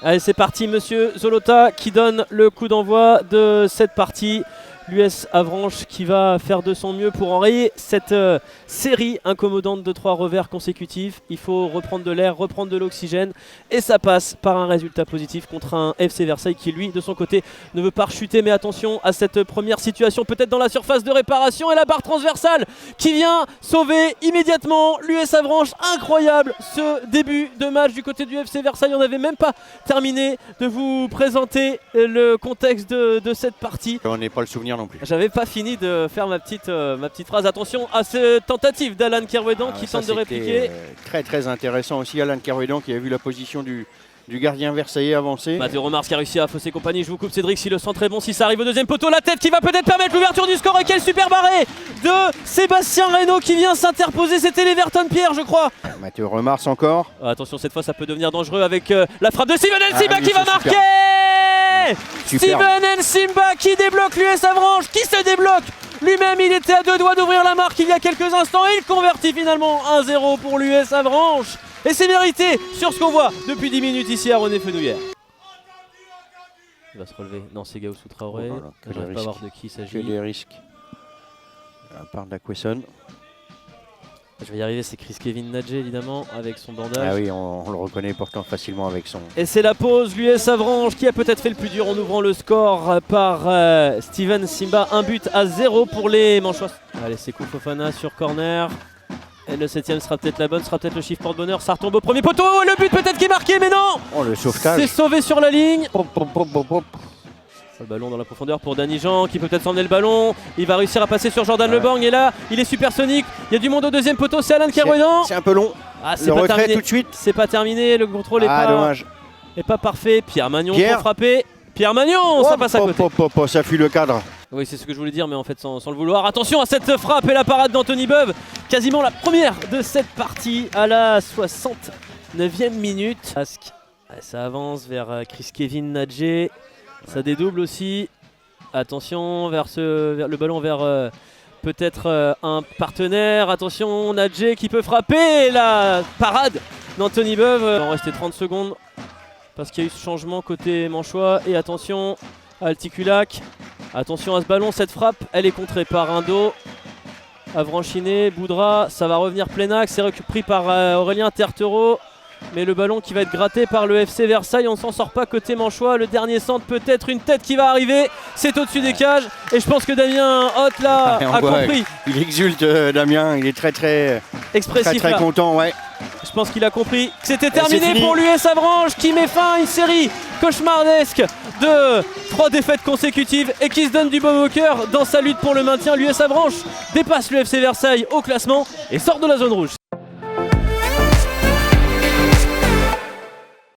Allez, c'est parti, monsieur Zolota qui donne le coup d'envoi de cette partie. L'US Avranches qui va faire de son mieux pour enrayer cette série incommodante de 3 revers consécutifs. Il faut reprendre de l'air, reprendre de l'oxygène et ça passe par un résultat positif contre un FC Versailles qui lui de son côté ne veut pas rechuter. Mais attention à cette première situation peut-être dans la surface de réparation et la barre transversale qui vient sauver immédiatement l'US Avranches. Incroyable ce début de match du côté du FC Versailles. On n'avait même pas terminé de vous présenter le contexte de cette partie. On n'est pas le souvenir non plus. J'avais pas fini de faire ma petite phrase. Attention à cette tentative d'Alan Kerouédan qui tente de répliquer. Très intéressant aussi, Alan Kerouédan qui a vu la position du gardien versaillais avancer. Mathieu Remars qui a réussi à fausser compagnie. Je vous coupe Cédric si le centre est bon, si ça arrive au deuxième poteau. La tête qui va peut-être permettre l'ouverture du score. Et quel super barré de Sébastien Reynaud qui vient s'interposer. C'était l'Everton Pierre je crois. Mathieu Remars encore. Attention cette fois ça peut devenir dangereux avec la frappe de Steven Nsimba qui va marquer. Steven Nsimba qui débloque l'US Avranches, qui se débloque lui-même. Il était à 2 doigts d'ouvrir la marque il y a quelques instants et il convertit finalement 1-0 pour l'US Avranches. Et c'est mérité sur ce qu'on voit depuis 10 minutes ici à René-Fenouillère. Il va se relever. Non, c'est Gaussou Traoré. Je ne vais pas voir de qui il s'agit. Que des risques. À part d'Aquesson. Je vais y arriver, c'est Chris Kevin Nadje évidemment avec son bandage. Ah oui, on le reconnaît pourtant facilement avec son... Et c'est la pause, l'US Avranches qui a peut-être fait le plus dur en ouvrant le score par Steven Nsimba. 1-0 pour les Manchois. Allez, c'est Kou Fofana sur corner. Et le 7ème sera peut-être la bonne, sera peut-être le chiffre porte-bonheur. Ça retombe au premier poteau et le but peut-être qui est marqué, mais non. Oh, le sauvetage. C'est sauvé sur la ligne. Le ballon dans la profondeur pour Dany Jean qui peut peut-être s'emmener le ballon. Il va réussir à passer sur Jordan Lebang et là il est supersonique. Il y a du monde au deuxième poteau, c'est Alan Kerouédan. C'est un peu long. Ah, le retrait terminé tout de suite. C'est pas terminé, le contrôle est pas parfait. Pierre Magnon pour frapper. Pierre Magnon, ça passe à côté. Ça fuit le cadre. Oui, c'est ce que je voulais dire, mais en fait sans le vouloir. Attention à cette frappe et la parade d'Anthony Beuve. Quasiment la première de cette partie à la 69e minute. Ça avance vers Chris Kevin Nadje. Ça dédouble aussi. Attention vers le ballon vers peut-être un partenaire. Attention Nadje qui peut frapper. La parade d'Anthony Beuve. Il va en rester 30 secondes parce qu'il y a eu ce changement côté manchois. Et attention à Alticulac. Attention à ce ballon, cette frappe, elle est contrée par un dos. Avranchiné, Boudra, ça va revenir plein axe. C'est repris par Aurélien Tertereau. Mais le ballon qui va être gratté par le FC Versailles, on ne s'en sort pas côté manchois. Le dernier centre, peut-être une tête qui va arriver. C'est au-dessus des cages. Et je pense que Damien Hoth là a compris. Il exulte Damien, il est très expressif, très content. Ouais. Je pense qu'il a compris que c'était terminé pour l'US Avranches qui met fin à une série cauchemardesque de 3 défaites consécutives et qui se donne du baume au cœur dans sa lutte pour le maintien. L'US Avranches dépasse le FC Versailles au classement et sort de la zone rouge.